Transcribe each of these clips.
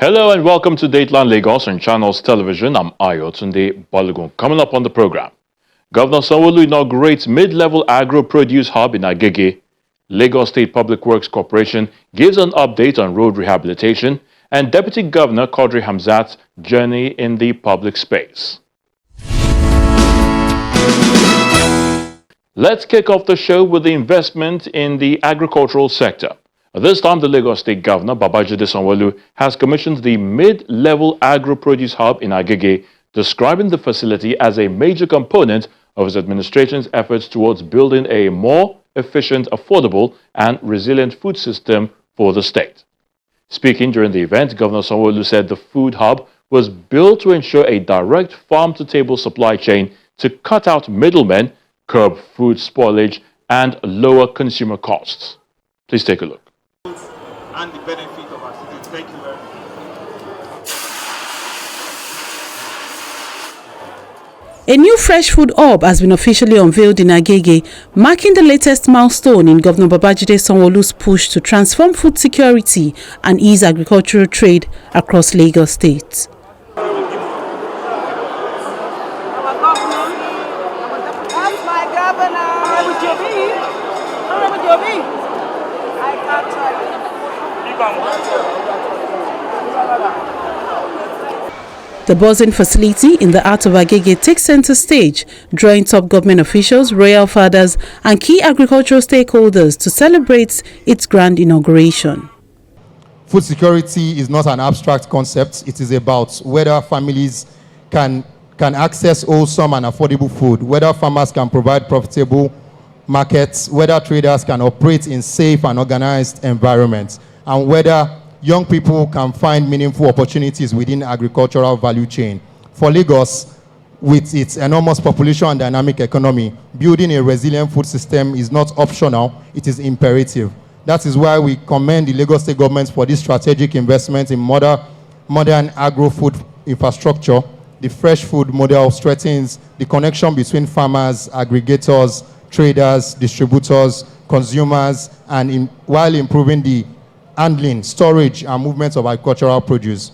Hello and welcome to Dateline Lagos on Channels Television. I'm Ayotunde Balogun. Coming up on the program, Governor Sanwo inaugurates mid-level agro-produce hub in Agege. Lagos State Public Works Corporation gives an update on road rehabilitation, and Deputy Governor Kadri Hamzat's journey in the public space. Let's kick off the show with the investment in the agricultural sector. This time, the Lagos State Governor, Babajide Sanwo, has commissioned the mid-level agro-produce hub in Agege, describing the facility as a major component of his administration's efforts towards building a more efficient, affordable, and resilient food system for the state. Speaking during the event, Governor Sanwo said the food hub was built to ensure a direct farm-to-table supply chain to cut out middlemen, curb food spoilage, and lower consumer costs. Please take a look. And the benefit of our citizens. Thank you very much. A new fresh food hub has been officially unveiled in Agege, marking the latest milestone in Governor Babajide Sanwo-Olu's push to transform food security and ease agricultural trade across Lagos State. The buzzing facility in the heart of Agege takes center stage, drawing top government officials, royal fathers, and key agricultural stakeholders to celebrate its grand inauguration. Food security is not an abstract concept. It is about whether families can access wholesome and affordable food, whether farmers can provide profitable markets, whether traders can operate in safe and organized environments, and whether young people can find meaningful opportunities within agricultural value chain. For Lagos, with its enormous population and dynamic economy, building a resilient food system is not optional, it is imperative. That is why we commend the Lagos State government for this strategic investment in modern agro-food infrastructure. The fresh food model strengthens the connection between farmers, aggregators, traders, distributors, consumers, and while improving the handling, storage, and movement of agricultural produce.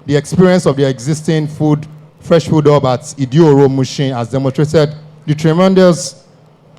The experience of the existing fresh food hub at Idioro Mushin has demonstrated the tremendous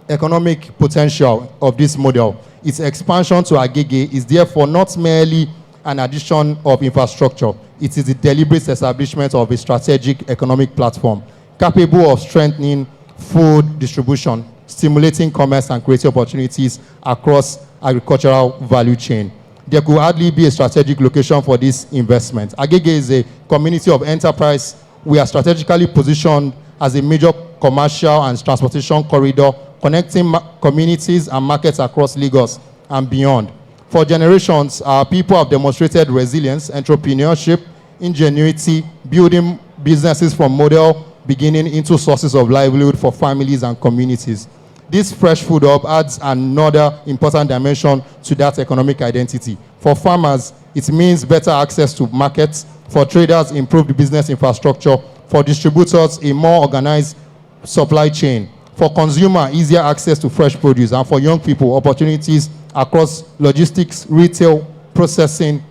economic potential of this model. Its expansion to Agege is therefore not merely an addition of infrastructure, it is the deliberate establishment of a strategic economic platform capable of strengthening food distribution, stimulating commerce, and creating opportunities across agricultural value chain. There could hardly be a strategic location for this investment. Agege is a community of enterprise. We are strategically positioned as a major commercial and transportation corridor connecting communities and markets across Lagos and beyond. For generations, our people have demonstrated resilience, entrepreneurship, ingenuity, building businesses from model beginning into sources of livelihood for families and communities. This fresh food hub adds another important dimension to that economic identity. For farmers, it means better access to markets. For traders, improved business infrastructure. For distributors, a more organized supply chain. For consumer, easier access to fresh produce. And for young people, opportunities across logistics, retail, processing,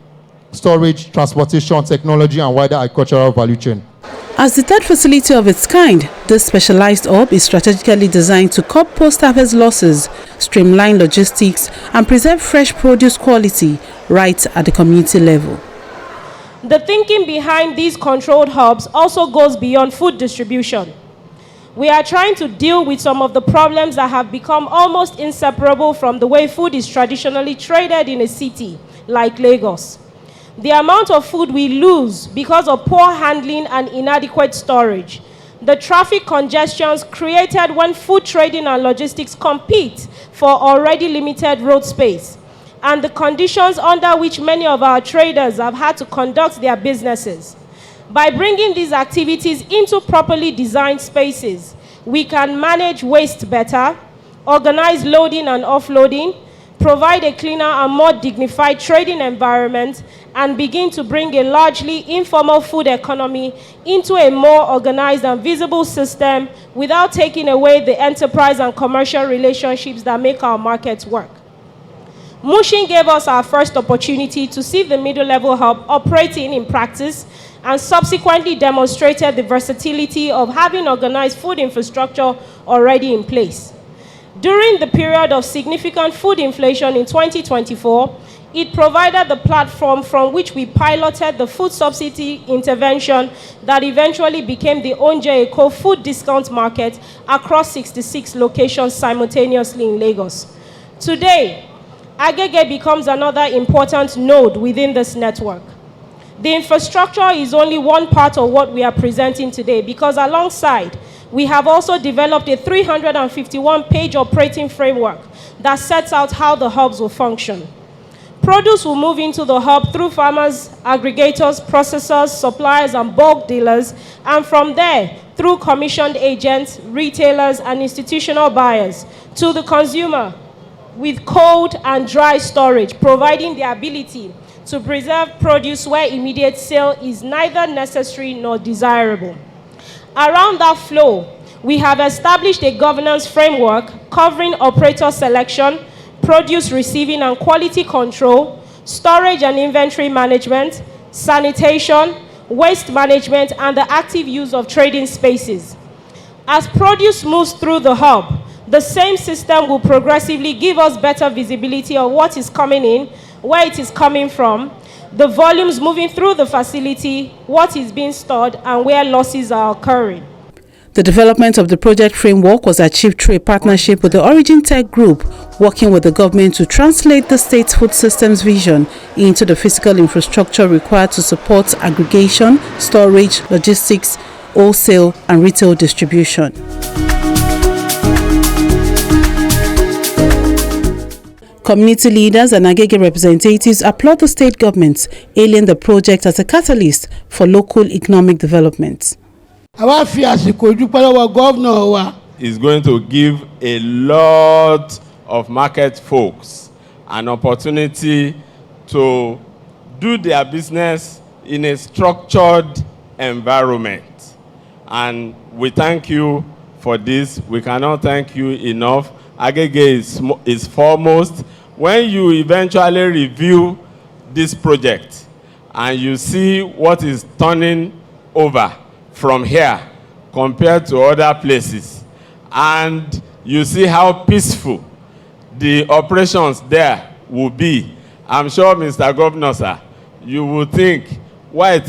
storage, transportation, technology, and wider agricultural value chain. As the third facility of its kind, this specialized hub is strategically designed to curb post-harvest losses, streamline logistics, and preserve fresh produce quality right at the community level. The thinking behind these controlled hubs also goes beyond food distribution. We are trying to deal with some of the problems that have become almost inseparable from the way food is traditionally traded in a city like Lagos. The amount of food we lose because of poor handling and inadequate storage, the traffic congestions created when food trading and logistics compete for already limited road space, and the conditions under which many of our traders have had to conduct their businesses. By bringing these activities into properly designed spaces, we can manage waste better, organize loading and offloading, provide a cleaner and more dignified trading environment, and begin to bring a largely informal food economy into a more organized and visible system without taking away the enterprise and commercial relationships that make our markets work. Mushin gave us our first opportunity to see the middle-level hub operating in practice and subsequently demonstrated the versatility of having organized food infrastructure already in place. During the period of significant food inflation in 2024, it provided the platform from which we piloted the food subsidy intervention that eventually became the Onje Eko food discount market across 66 locations simultaneously in Lagos. Today, Agege becomes another important node within this network. The infrastructure is only one part of what we are presenting today, because alongside, we have also developed a 351-page operating framework that sets out how the hubs will function. Produce will move into the hub through farmers, aggregators, processors, suppliers, and bulk dealers, and from there, through commissioned agents, retailers, and institutional buyers, to the consumer, with cold and dry storage, providing the ability to preserve produce where immediate sale is neither necessary nor desirable. Around that flow, we have established a governance framework covering operator selection, produce receiving and quality control, storage and inventory management, sanitation, waste management, and the active use of trading spaces. As produce moves through the hub, the same system will progressively give us better visibility of what is coming in, where it is coming from, the volumes moving through the facility, what is being stored, and where losses are occurring. The development of the project framework was achieved through a partnership with the Origin Tech Group, working with the government to translate the state's food systems vision into the physical infrastructure required to support aggregation, storage, logistics, wholesale, and retail distribution. Community leaders and Agege representatives applaud the state government, hailing the project as a catalyst for local economic development. Is going to give a lot of market folks an opportunity to do their business in a structured environment. And we thank you for this. We cannot thank you enough. Agege is foremost. When you eventually review this project and you see what is turning over from here compared to other places, and you see how peaceful the operations there will be, I'm sure, Mr. Governor, sir, you will think, why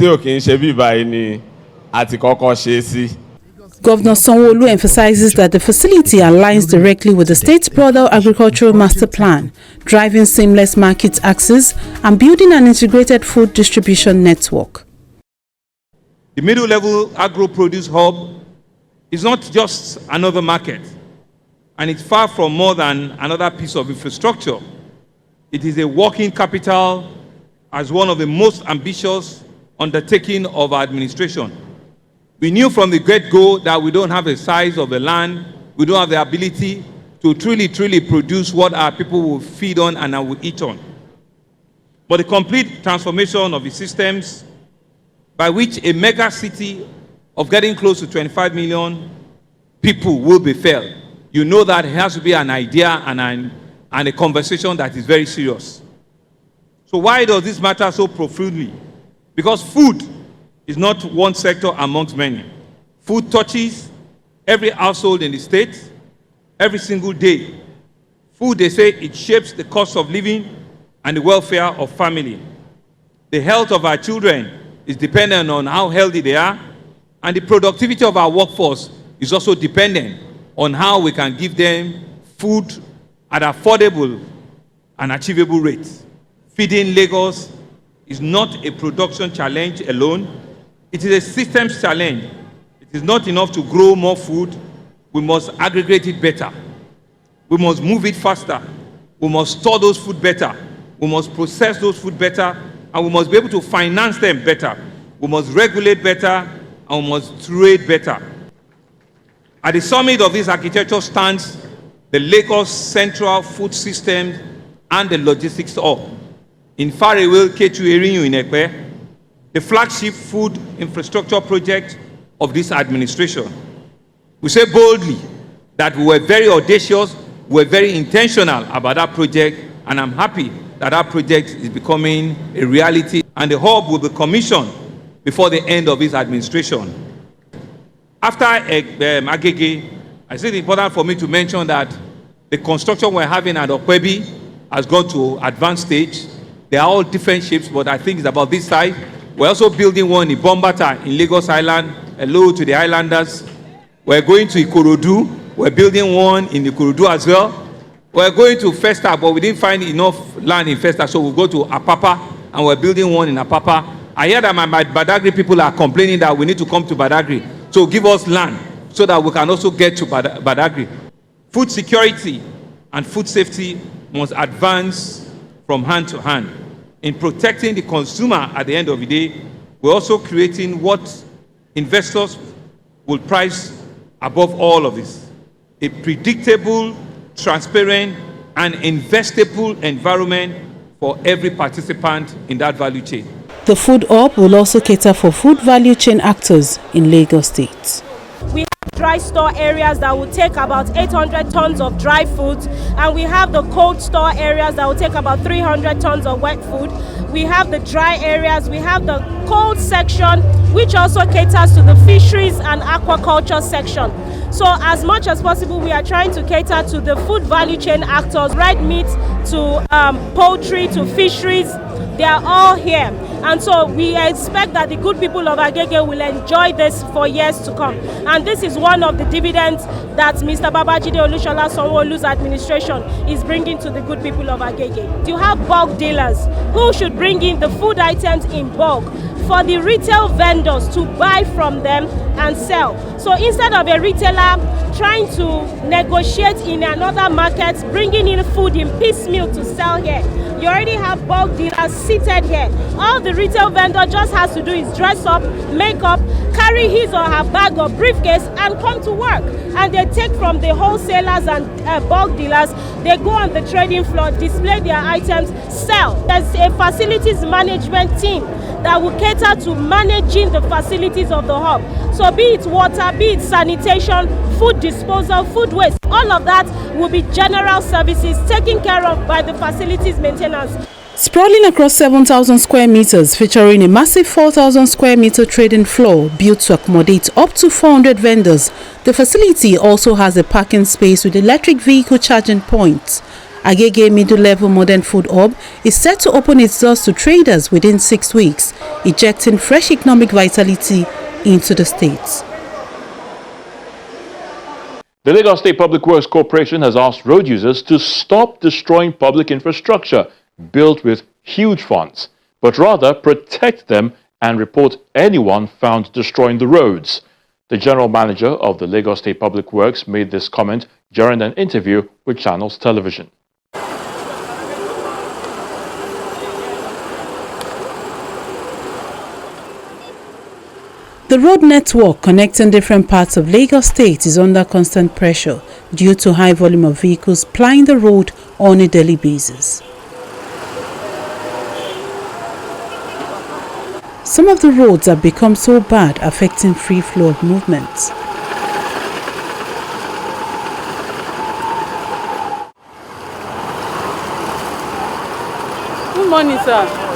Governor Sanwo emphasizes that the facility aligns directly with the state's broader agricultural master plan, driving seamless market access and building an integrated food distribution network. The middle-level agro-produce hub is not just another market, and it's far from more than another piece of infrastructure. It is a working capital as one of the most ambitious undertaking of our administration. We knew from the get-go that we don't have the size of the land, we don't have the ability to truly produce what our people will feed on and will eat on. But the complete transformation of the systems by which a mega city of getting close to 25 million people will be fed, you know that it has to be an idea and a conversation that is very serious. So why does this matter so profoundly? Because food is not one sector amongst many. Food touches every household in the state, every single day. Food, they say, it shapes the cost of living and the welfare of family. The health of our children is dependent on how healthy they are, and the productivity of our workforce is also dependent on how we can give them food at affordable and achievable rates. Feeding Lagos is not a production challenge alone. It is a systems challenge. It is not enough to grow more food. We must aggregate it better. We must move it faster. We must store those food better. We must process those food better, and we must be able to finance them better. We must regulate better, and we must trade better. At the summit of this architecture stands the Lagos Central Food System and the Logistics Hub in faraway Ketu Erinyu in Ekpe, the flagship food infrastructure project of this administration. We say boldly that we were very audacious, we were very intentional about that project, And I'm happy that our project is becoming a reality, and the hub will be commissioned before the end of his administration. After Agege, I think it's important for me to mention that the construction we're having at Okwebi has gone to advanced stage. They are all different shapes, but I think it's about this size. We're also building one in Bombata in Lagos Island. Hello to the islanders. We're going to Ikorodu. We're building one in Ikorodu as well. We're going to Festa, but we didn't find enough land in Festa, so we'll go to Apapa, and we're building one in Apapa. I hear that my Badagry people are complaining that we need to come to Badagry. So give us land so that we can also get to Badagry. Food security and food safety must advance from hand to hand. In protecting the consumer at the end of the day, we're also creating what investors will price above all of this: a predictable, transparent, and investable environment for every participant in that value chain. The food hub will also cater for food value chain actors in Lagos State. We have dry store areas that will take about 800 tons of dry foods, and we have the cold store areas that will take about 300 tons of wet food. We have the dry areas, we have the cold section, which also caters to the fisheries and aquaculture section. So as much as possible, we are trying to cater to the food value chain actors, red meat to poultry to fisheries. They are all here. And so we expect that the good people of Agege will enjoy this for years to come. And this is one of the dividends that Mr. Babajide Sanwo-Olu's administration is bringing to the good people of Agege. You have bulk dealers who should bring in the food items in bulk for the retail vendors to buy from them and sell. So instead of a retailer trying to negotiate in another market, bringing in food in piecemeal to sell here, you already have bulk dealers seated here. All the retail vendor just has to do is dress up, make up, carry his or her bag or briefcase and come to work. And they take from the wholesalers and bulk dealers, they go on the trading floor, display their items, sell. There's a facilities management team that will cater to managing the facilities of the hub. So be it water, be it sanitation, food disposal, food waste, all of that will be general services taken care of by the facilities maintenance. Sprawling across 7,000 square meters, featuring a massive 4,000 square meter trading floor built to accommodate up to 400 vendors, the facility also has a parking space with electric vehicle charging points. Agege Middle-Level Modern Food Hub is set to open its doors to traders within 6 weeks, injecting fresh economic vitality into the state. The Lagos State Public Works Corporation has asked road users to stop destroying public infrastructure built with huge funds, but rather protect them and report anyone found destroying the roads. The general manager of the Lagos State Public Works made this comment during an interview with Channels Television. The road network connecting different parts of Lagos State is under constant pressure due to high volume of vehicles plying the road on a daily basis. Some of the roads have become so bad, affecting free flow of movements. Good morning, sir.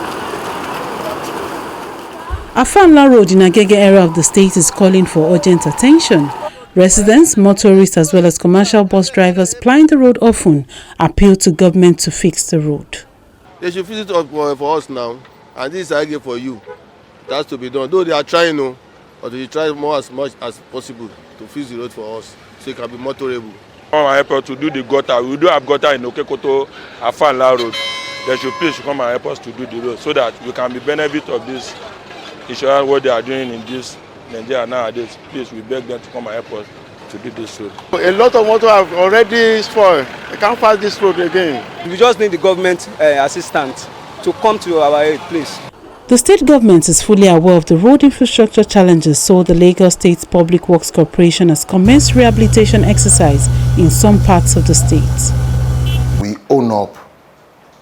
Afanla Road in Agege area of the state is calling for urgent attention. Residents, motorists as well as commercial bus drivers plying the road often appeal to government to fix the road. They should fix it up for us now, and this is Agege for you. It has to be done. Though they are trying, but they try as much as possible to fix the road for us so it can be motorable. Come and help us to do the gutter. We do have gutter in Okekoto, Afanla Road. They should please come and help us to do the road so that we can be benefit of this insurance what they are doing in this Nigeria nowadays. Please, we beg them to come and help us to do this road. A lot of motor have already spoiled. They can't pass this road again. We just need the government assistance to come to our aid, please. The state government is fully aware of the road infrastructure challenges, so the Lagos State Public Works Corporation has commenced rehabilitation exercise in some parts of the state. We own up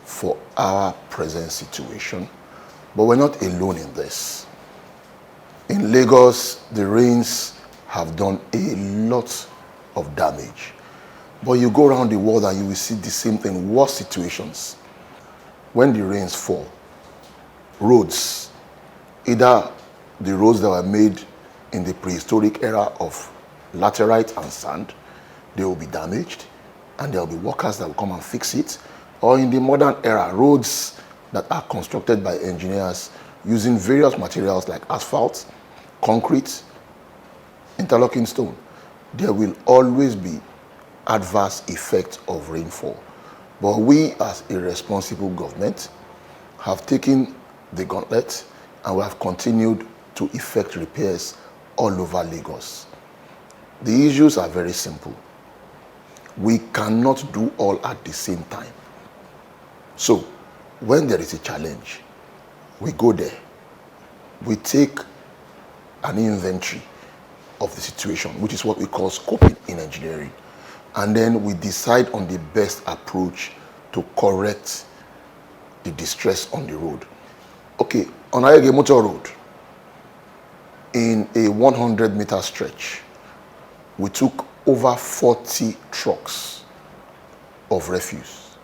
for our present situation, but we're not alone in this. In Lagos, the rains have done a lot of damage. But you go around the world and you will see the same thing, worse situations. when the rains fall, roads, either the roads that were made in the prehistoric era of laterite and sand, they will be damaged, and there will be workers that will come and fix it. Or in the modern era, roads that are constructed by engineers using various materials like asphalt, concrete, interlocking stone, there will always be adverse effects of rainfall. But we, as a responsible government, have taken the gauntlet and we have continued to effect repairs all over Lagos. The issues are very simple. We cannot do all at the same time. So, when there is a challenge, we go there. We take an inventory of the situation, which is what we call scoping in engineering. And then we decide on the best approach to correct the distress on the road. Okay, on Agege Motor Road, in a 100-meter stretch, we took over 40 trucks of refuse.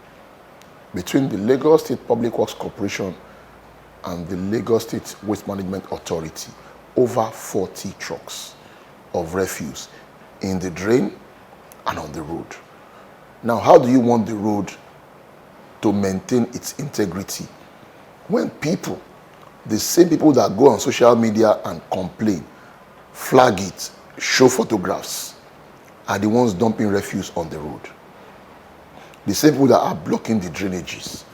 Between the Lagos State Public Works Corporation and the Lagos State Waste Management Authority, over 40 trucks of refuse in the drain and on the road. Now, how do you want the road to maintain its integrity when people, the same people that go on social media and complain, flag it, show photographs, are the ones dumping refuse on the road? The same people that are blocking the drainages,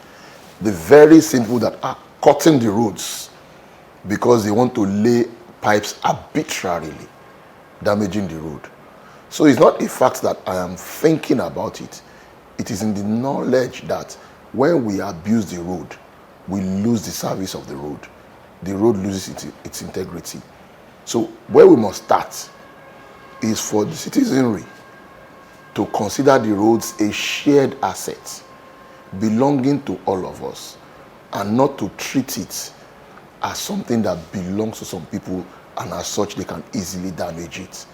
the very same people that are cutting the roads because they want to lay pipes arbitrarily, damaging the road. So it's not a fact that I am thinking about it. It is in the knowledge that when we abuse the road, we lose the service of the road. The road loses its integrity. So where we must start is for the citizenry to consider the roads a shared asset belonging to all of us, and not to treat it as something that belongs to some people and as such they can easily damage it.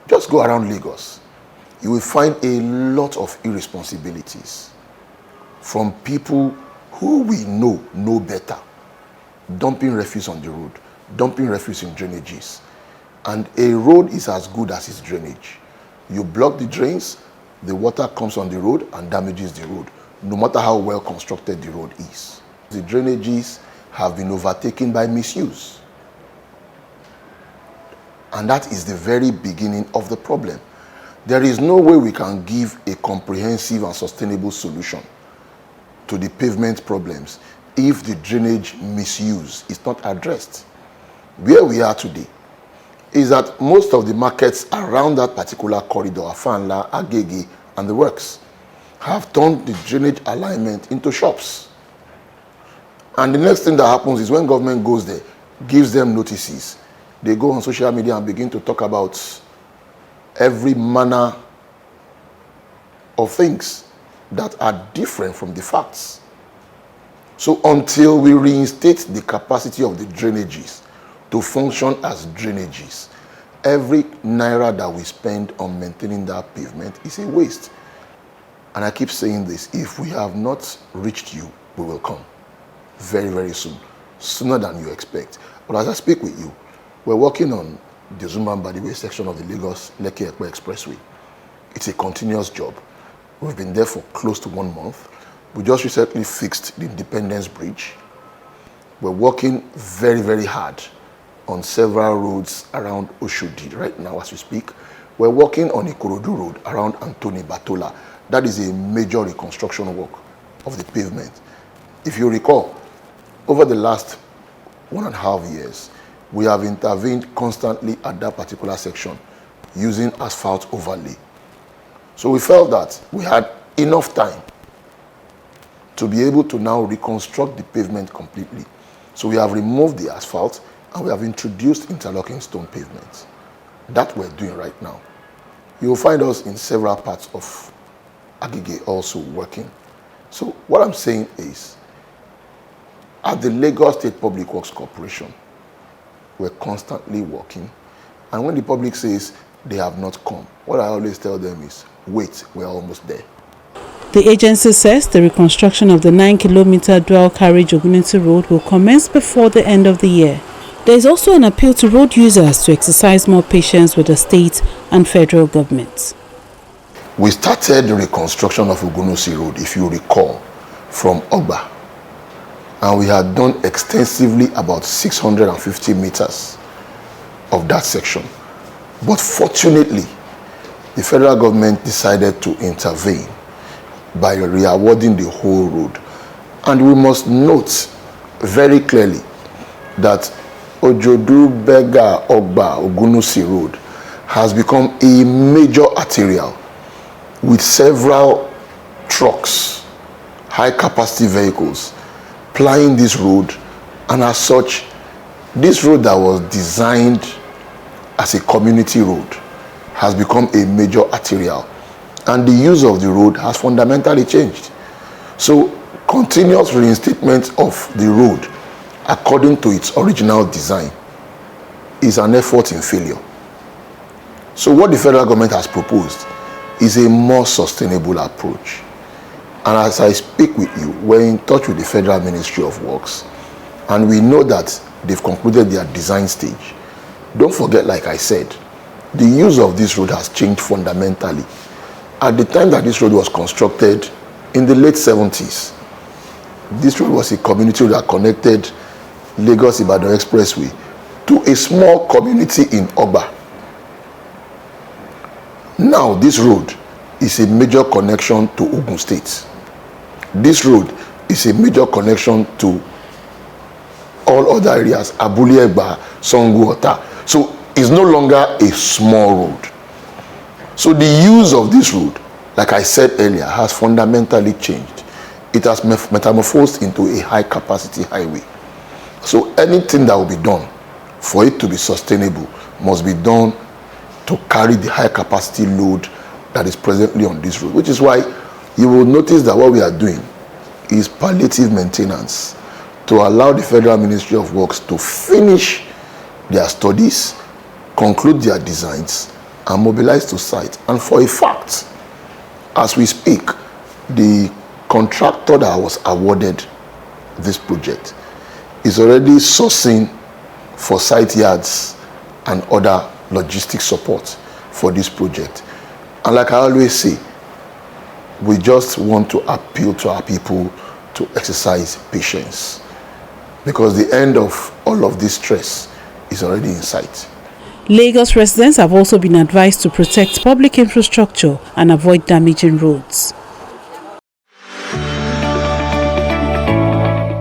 Just go around Lagos. You will find a lot of irresponsibilities from people who we know better, dumping refuse on the road, dumping refuse in drainages. And a road is as good as its drainage. You block the drains, the water comes on the road and damages the road, no matter how well constructed the road is. The drainages have been overtaken by misuse. And that is the very beginning of the problem. There is no way we can give a comprehensive and sustainable solution to the pavement problems if the drainage misuse is not addressed. Where we are today is that most of the markets around that particular corridor, Afanla, Agege, and the works, have turned the drainage alignment into shops. And the next thing that happens is when government goes there, gives them notices, they go on social media and begin to talk about every manner of things that are different from the facts. So until we reinstate the capacity of the drainages to function as drainages, every naira that we spend on maintaining that pavement is a waste. And I keep saying this, if we have not reached you, we will come very, very soon, sooner than you expect. But as I speak with you, we're working on the Zumba-Mbadiwe section of the Lagos-Lekki-Ekpe Expressway. It's a continuous job. We've been there for close to 1 month. We just recently fixed the Independence Bridge. We're working very, very hard on several roads around Oshodi right now as we speak. We're working on Ikorodu Road around Anthony Batola. That is a major reconstruction work of the pavement. If you recall, over the last 1.5 years, we have intervened constantly at that particular section using asphalt overlay. So we felt that we had enough time to be able to now reconstruct the pavement completely. So we have removed the asphalt and we have introduced interlocking stone pavements. That we're doing right now. You will find us in several parts of Agege also working. So what I'm saying is, at the Lagos State Public Works Corporation, we're constantly working. And when the public says they have not come, what I always tell them is, wait, we're almost there. The agency says the reconstruction of the 9-kilometer dual-carriage Ogununsi Road will commence before the end of the year. There is also an appeal to road users to exercise more patience with the state and federal governments. We started the reconstruction of Ogununsi Road, if you recall, from Ogba. And we had done extensively about 650 meters of that section. But fortunately, the federal government decided to intervene by re-awarding the whole road. And we must note very clearly that Ojodu, Bega, Ogba, Ogununsi Road has become a major arterial with several trucks, high-capacity vehicles plying this road, and as such, this road that was designed as a community road has become a major arterial, and the use of the road has fundamentally changed. So continuous reinstatement of the road according to its original design is an effort in failure. So what the federal government has proposed is a more sustainable approach. And as I speak with you, we're in touch with the Federal Ministry of Works, and we know that they've concluded their design stage. Don't forget, like I said, the use of this road has changed fundamentally. At the time that this road was constructed, in the late 70s, this road was a community that connected Lagos-Ibadan Expressway to a small community in Ogba. Now this road is a major connection to Ogun State. This road is a major connection to all other areas, Abule Egba, Sanwo, Ota. So it's no longer a small road. So the use of this road, like I said earlier, has fundamentally changed. It has metamorphosed into a high-capacity highway. So anything that will be done for it to be sustainable must be done to carry the high-capacity load that is presently on this road, which is why you will notice that what we are doing is palliative maintenance to allow the Federal Ministry of Works to finish their studies, conclude their designs, and mobilize to site. And for a fact, as we speak, the contractor that was awarded this project is already sourcing for site yards and other logistic support for this project. And like I always say, we just want to appeal to our people to exercise patience, because the end of all of this stress is already in sight. Lagos residents have also been advised to protect public infrastructure and avoid damaging roads.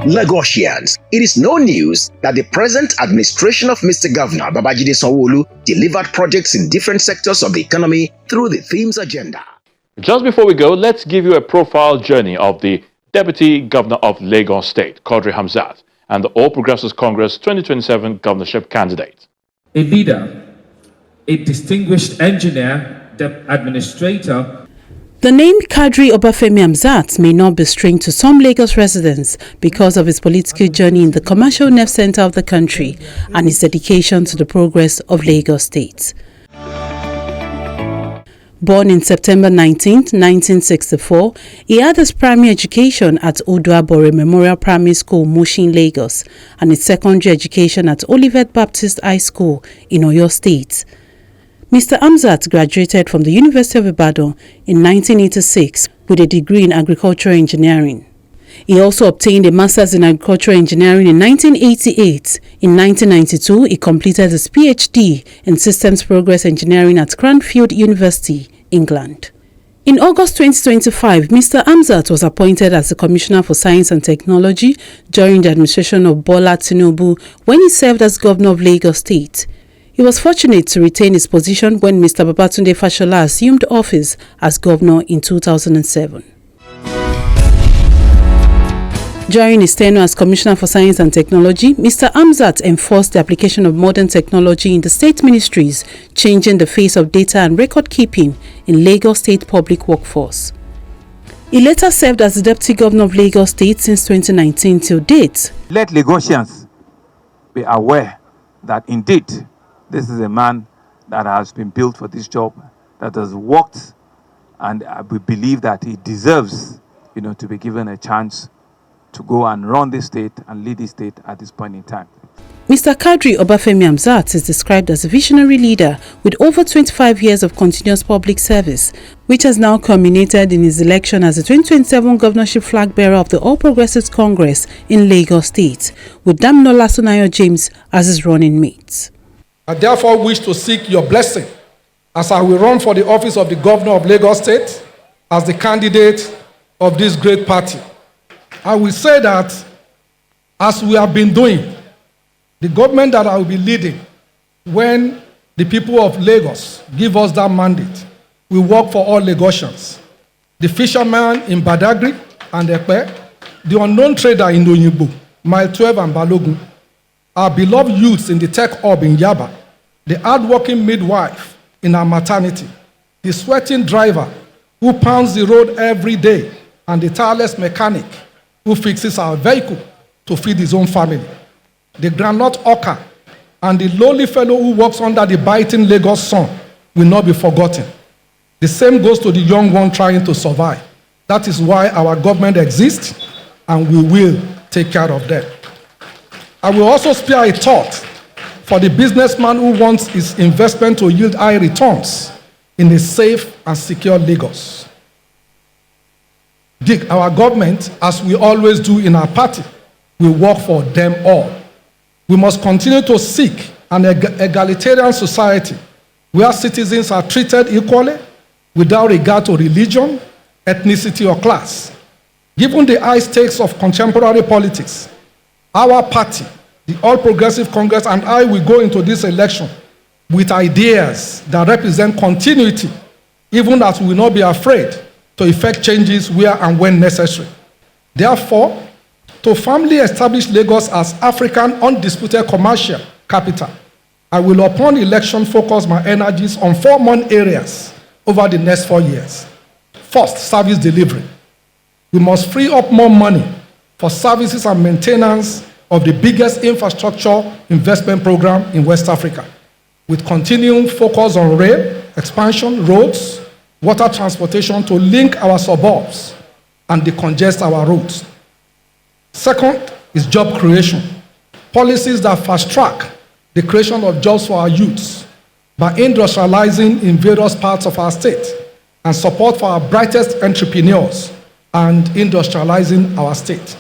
Lagosians, it is no news that the present administration of Mr. Governor Babajide Sanwo-Olu delivered projects in different sectors of the economy through the theme's agenda. Just before we go, let's give you a profile journey of the Deputy Governor of Lagos State, Kadri Hamzat, and the All Progressives Congress 2027 governorship candidate. A leader, a distinguished engineer, the administrator. The name Kadri Obafemi Hamzat may not be strange to some Lagos residents because of his political journey in the commercial nerve center of the country and his dedication to the progress of Lagos State. Born in September 19, 1964, he had his primary education at Oduabore Memorial Primary School, Mushin, Lagos, and his secondary education at Olivet Baptist High School in Oyo State. Mr. Hamzat graduated from the University of Ibadan in 1986 with a degree in agricultural engineering. He also obtained a master's in agricultural engineering in 1988. In 1992, he completed his PhD in systems progress engineering at Cranfield University, England. In August 2025, Mr. Hamzat was appointed as the Commissioner for Science and Technology during the administration of Bola Tinubu when he served as Governor of Lagos State. He was fortunate to retain his position when Mr. Babatunde Fashola assumed office as governor in 2007. During his tenure as Commissioner for Science and Technology, Mr. Hamzat enforced the application of modern technology in the state ministries, changing the face of data and record keeping in Lagos State public workforce. He later served as the Deputy Governor of Lagos State since 2019 till date. Let Lagosians be aware that indeed this is a man that has been built for this job, that has worked And we believe that he deserves, to be given a chance to go and run the state and lead the state at this point in time. Mr. Kadri Hamzat is described as a visionary leader with over 25 years of continuous public service, which has now culminated in his election as the 2027 governorship flag bearer of the All Progressives Congress in Lagos State, with Daminola Sonayo James as his running mate. I therefore wish to seek your blessing as I will run for the office of the governor of Lagos State as the candidate of this great party. I will say that, as we have been doing, the government that I will be leading, when the people of Lagos give us that mandate, we work for all Lagosians. The fisherman in Badagry and Epe, the unknown trader in Onyibo, Mile 12 and Balogun, our beloved youths in the tech hub in Yaba, the hardworking midwife in our maternity, the sweating driver who pounds the road every day, and the tireless mechanic who fixes our vehicle to feed his own family. The groundnut hawker and the lowly fellow who works under the biting Lagos sun will not be forgotten. The same goes to the young one trying to survive. That is why our government exists, and we will take care of them. I will also spare a thought for the businessman who wants his investment to yield high returns in a safe and secure Lagos. Our government, as we always do in our party, will work for them all. We must continue to seek an egalitarian society where citizens are treated equally without regard to religion, ethnicity, or class. Given the high stakes of contemporary politics, our party, the All Progressive Congress, and I will go into this election with ideas that represent continuity, even as we will not be afraid to effect changes where and when necessary. Therefore, to firmly establish Lagos as African undisputed commercial capital, I will upon election focus my energies on 4 main areas over the next 4 years. First, service delivery. We must free up more money for services and maintenance of the biggest infrastructure investment program in West Africa, with continuing focus on rail, expansion, roads, water transportation to link our suburbs and decongest our roads. Second is job creation. Policies that fast-track the creation of jobs for our youths by industrializing in various parts of our state and support for our brightest entrepreneurs and industrializing our state.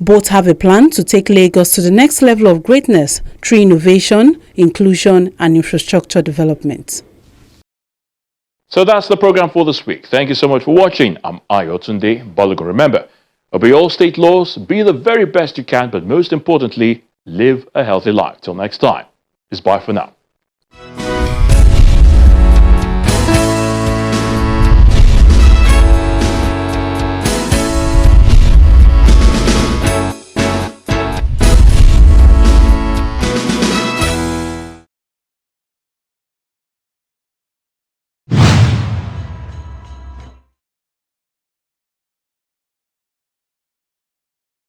Both have a plan to take Lagos to the next level of greatness through innovation, inclusion, and infrastructure development. So that's the program for this week. Thank you so much for watching. I'm Ayotunde Balogun. Remember, obey all state laws, be the very best you can, but most importantly, live a healthy life. Till next time, it's bye for now.